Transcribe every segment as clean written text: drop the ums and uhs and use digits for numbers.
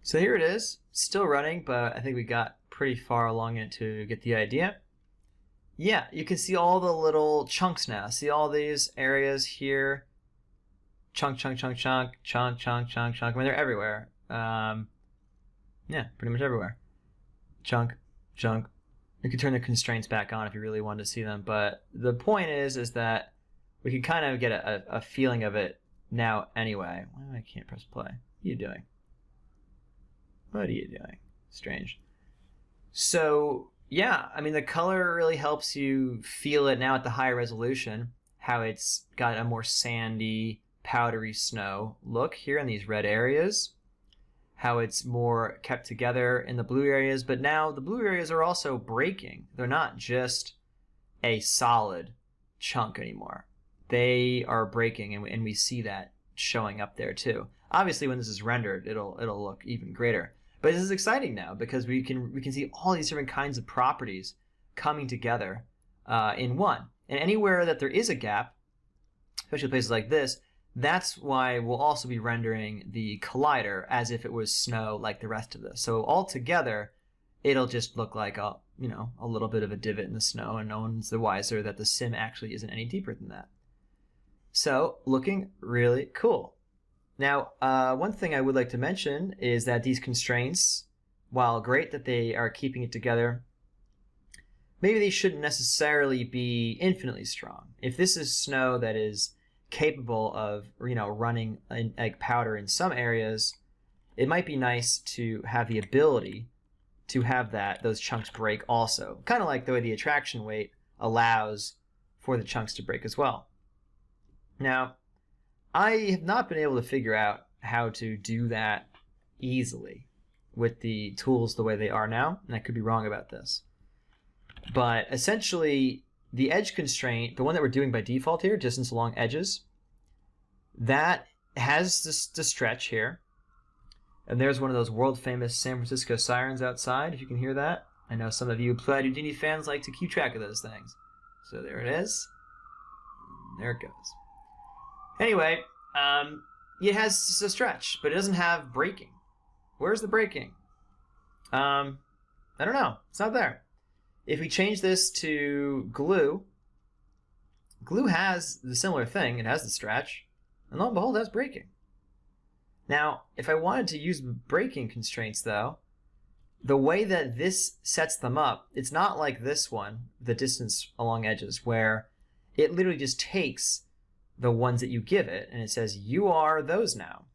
So here it is, still running, but I think we got pretty far along it to get the idea. Yeah, you can see all the little chunks now. See all these areas here? Chunk, chunk, chunk, chunk, chunk, chunk, chunk, chunk. I mean, they're everywhere. Yeah, pretty much everywhere. Chunk, chunk. You can turn the constraints back on if you really wanted to see them, but the point is that we can kind of get a feeling of it now anyway. Why I can't press play? What are you doing? What are you doing? Strange. So yeah, I mean, the color really helps you feel it now at the higher resolution, how it's got a more sandy, powdery snow look here in these red areas, how it's more kept together in the blue areas, but now the blue areas are also breaking. They're not just a solid chunk anymore. They are breaking, and we see that showing up there too. Obviously, when this is rendered, it'll look even greater. But this is exciting now because we can see all these different kinds of properties coming together in one. And anywhere that there is a gap, especially places like this, that's why we'll also be rendering the collider as if it was snow like the rest of this. So all together, it'll just look like a little bit of a divot in the snow, and no one's the wiser that the sim actually isn't any deeper than that. So looking really cool. Now, one thing I would like to mention is that these constraints, while great that they are keeping it together, maybe they shouldn't necessarily be infinitely strong. If this is snow that is capable of, running like powder in some areas, it might be nice to have the ability to have those chunks break also. Kind of like the way the attraction weight allows for the chunks to break as well. Now, I have not been able to figure out how to do that easily with the tools the way they are now, and I could be wrong about this. But essentially, the edge constraint, the one that we're doing by default here, distance along edges, that has the stretch here. And there's one of those world-famous San Francisco sirens outside, if you can hear that. I know some of you Applied Houdini fans like to keep track of those things. So there it is. There it goes. Anyway, it has a stretch, but it doesn't have braking. Where's the braking? I don't know. It's not there. If we change this to glue, glue has the similar thing. It has the stretch, and lo and behold, it has braking. Now, if I wanted to use braking constraints, though, the way that this sets them up, it's not like this one, the distance along edges, where it literally just takes the ones that you give it, and it says, you are those now.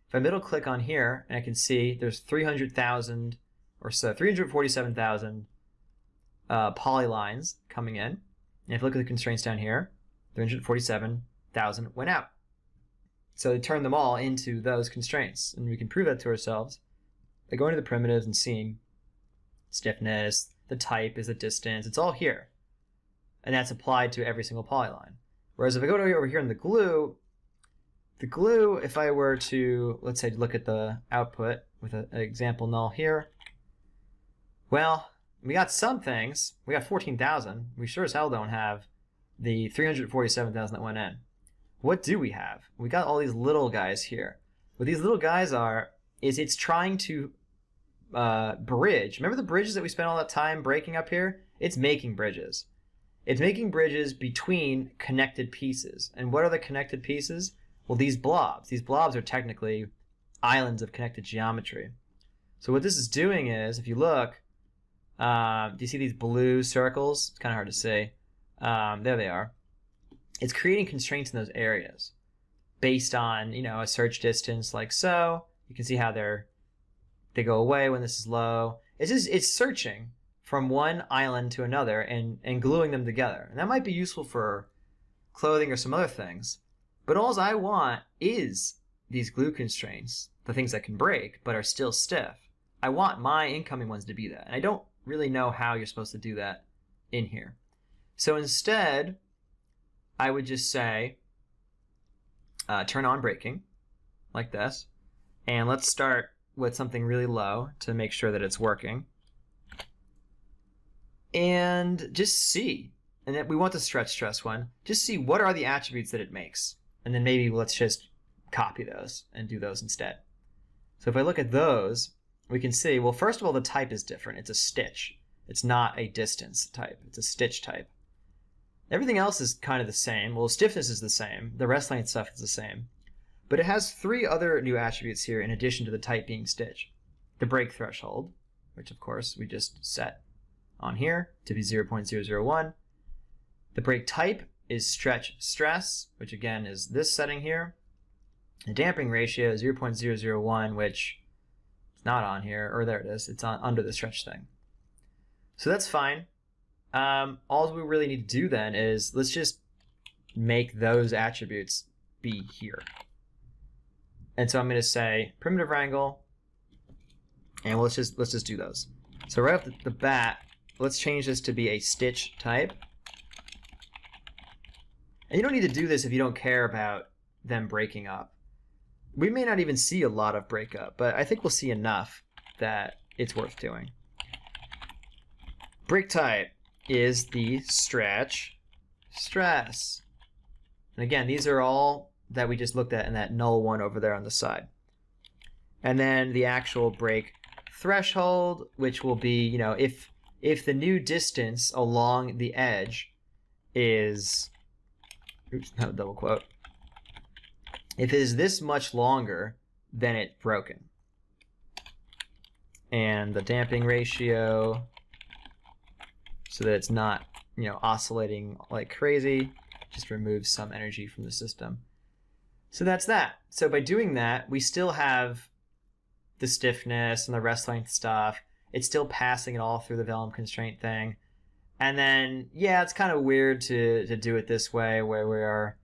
If I middle click on here, and I can see there's 300,000 or so, 347,000 polylines coming in. And if you look at the constraints down here, 347,000 went out. So they turned them all into those constraints. And we can prove that to ourselves by going to the primitives and seeing stiffness, the type is the distance, it's all here. And that's applied to every single polyline. Whereas if I go over here in the glue, if I were to, let's say, look at the output with an example null here, well, we got some things. We got 14,000. We sure as hell don't have the 347,000 that went in. What do we have? We got all these little guys here. What these little guys are is it's trying to bridge. Remember the bridges that we spent all that time breaking up here? It's making bridges. It's making bridges between connected pieces. And what are the connected pieces? Well, these blobs. These blobs are technically islands of connected geometry. So what this is doing is, if you look, do you see these blue circles? It's kind of hard to see. There they are. It's creating constraints in those areas based on, a search distance like so. You can see how they go away when this is low. It's searching from one island to another and gluing them together. And that might be useful for clothing or some other things. But all I want is these glue constraints, the things that can break but are still stiff. I want my incoming ones to be that. And I don't really know how you're supposed to do that in here. So instead, I would just say, turn on braking, like this. And let's start with something really low to make sure that it's working. And just see, and then we want the stretch stress one, just see what are the attributes that it makes. And then maybe let's just copy those and do those instead. So if I look at those, we can see, well, first of all, the type is different. It's a stitch. It's not a distance type. It's a stitch type. Everything else is kind of the same. Well, stiffness is the same. The rest length stuff is the same. But it has 3 other new attributes here in addition to the type being stitch. The break threshold, which of course we just set on here to be 0.001. The break type is stretch stress, which again is this setting here. The damping ratio is 0.001, which is not on here, or there it is. It's on under the stretch thing. So that's fine. All we really need to do then is let's just make those attributes be here. And so I'm going to say primitive wrangle, and let's just do those. So right off the bat, let's change this to be a stitch type. And you don't need to do this if you don't care about them breaking up. We may not even see a lot of breakup, but I think we'll see enough that it's worth doing. Break type is the stretch stress. And again, these are all that we just looked at in that null one over there on the side. And then the actual break threshold, which will be, you know, if the new distance along the edge is, oops, no double quote, if it is this much longer, then it's broken. And the damping ratio, so that it's not, you know, oscillating like crazy, just removes some energy from the system. So that's that. So by doing that, we still have the stiffness and the rest length stuff. It's still passing it all through the vellum constraint thing. And then, yeah, it's kind of weird to do it this way where we are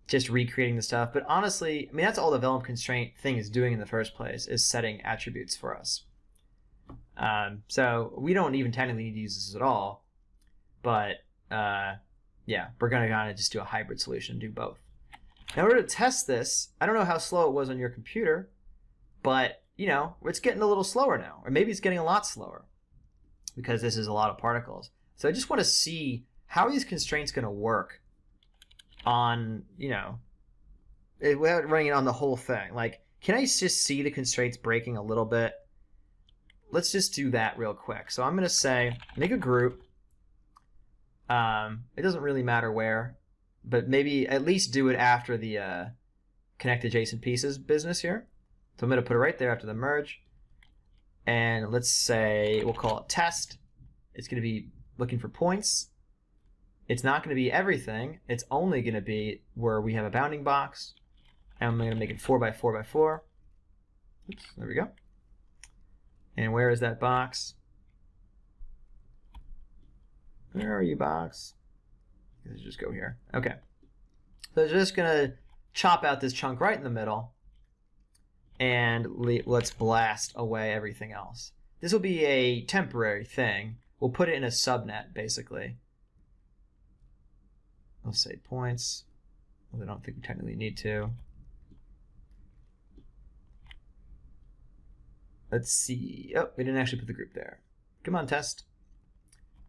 just recreating the stuff. But honestly, I mean, that's all the vellum constraint thing is doing in the first place, is setting attributes for us. So we don't even technically need to use this at all. But yeah, we're going to kind of just do a hybrid solution, do both. Now, in order to test this, I don't know how slow it was on your computer, but, you know, it's getting a little slower now. Or maybe it's getting a lot slower because this is a lot of particles. So I just want to see how are these constraints going to work on, you know, without running it on the whole thing. Like, can I just see the constraints breaking a little bit? Let's just do that real quick. So I'm going to say, make a group. It doesn't really matter where, but maybe at least do it after the connect adjacent pieces business here. So I'm going to put it right there after the merge. And let's say we'll call it test. It's going to be looking for points. It's not going to be everything. It's only going to be where we have a bounding box. And I'm going to make it 4 by 4 by 4. Oops, there we go. And where is that box? Where are you, box? Let's just go here. Okay. So it's just going to chop out this chunk right in the middle. And let's blast away everything else. This will be a temporary thing. We'll put it in a subnet, basically. We'll say points. Well, I don't think we technically need to. Let's see. Oh, we didn't actually put the group there. Come on, test.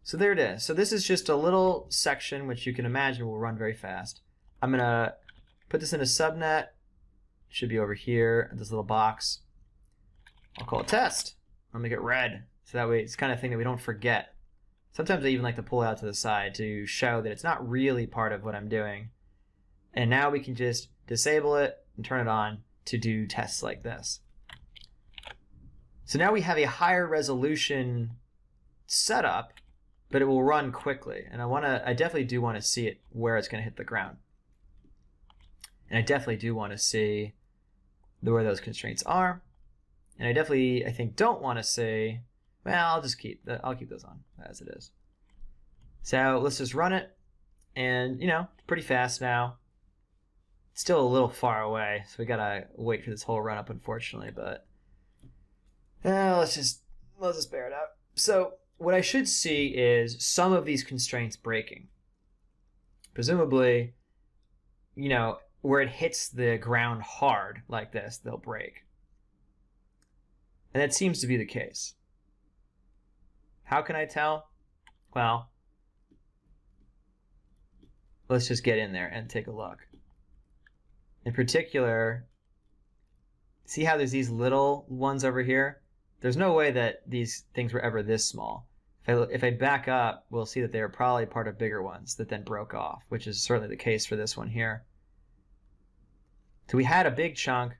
So there it is. So this is just a little section, which you can imagine will run very fast. I'm going to put this in a subnet. It should be over here, this little box. I'll call it test. I'll make it red. So that way it's the kind of thing that we don't forget. Sometimes I even like to pull it out to the side to show that it's not really part of what I'm doing. And now we can just disable it and turn it on to do tests like this. So now we have a higher resolution setup, but it will run quickly. And I definitely do want to see it where it's going to hit the ground. And I definitely do want to see where those constraints are. And I definitely, I think, don't want to see, well, I'll keep those on as it is. So let's just run it. And, you know, pretty fast now. It's still a little far away, so we got to wait for this whole run up, unfortunately, but let's just bear it out. So what I should see is some of these constraints breaking. Presumably, you know, where it hits the ground hard like this, they'll break. And that seems to be the case. How can I tell? Well, let's just get in there and take a look. In particular, see how there's these little ones over here? There's no way that these things were ever this small. If I back up, we'll see that they were probably part of bigger ones that then broke off, which is certainly the case for this one here. So we had a big chunk,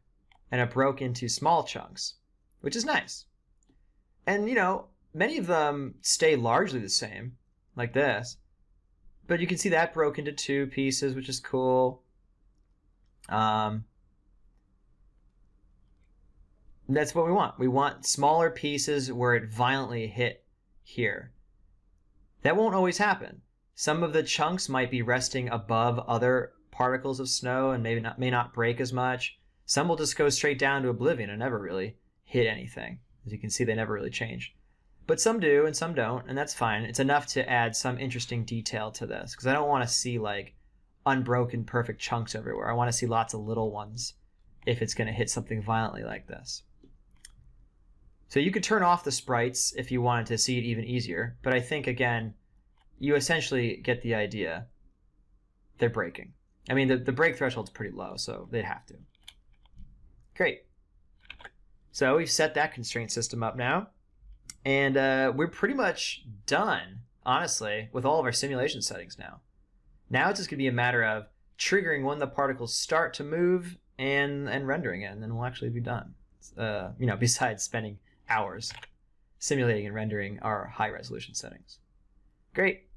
and it broke into small chunks, which is nice. And, you know, many of them stay largely the same, like this. But you can see that broke into 2 pieces, which is cool. That's what we want. We want smaller pieces where it violently hit here. That won't always happen. Some of the chunks might be resting above other particles of snow and may not break as much. Some will just go straight down to oblivion and never really hit anything. As you can see, they never really change. But some do and some don't, and that's fine. It's enough to add some interesting detail to this, because I don't want to see like unbroken perfect chunks everywhere. I want to see lots of little ones if it's going to hit something violently like this. So you could turn off the sprites if you wanted to see it even easier, but I think, again, you essentially get the idea. They're breaking. I mean, the break threshold's pretty low, so they'd have to. Great. So we've set that constraint system up now, and we're pretty much done, honestly, with all of our simulation settings now. Now it's just going to be a matter of triggering when the particles start to move and rendering it, and then we'll actually be done. You know, besides spending hours simulating and rendering our high resolution settings. Great.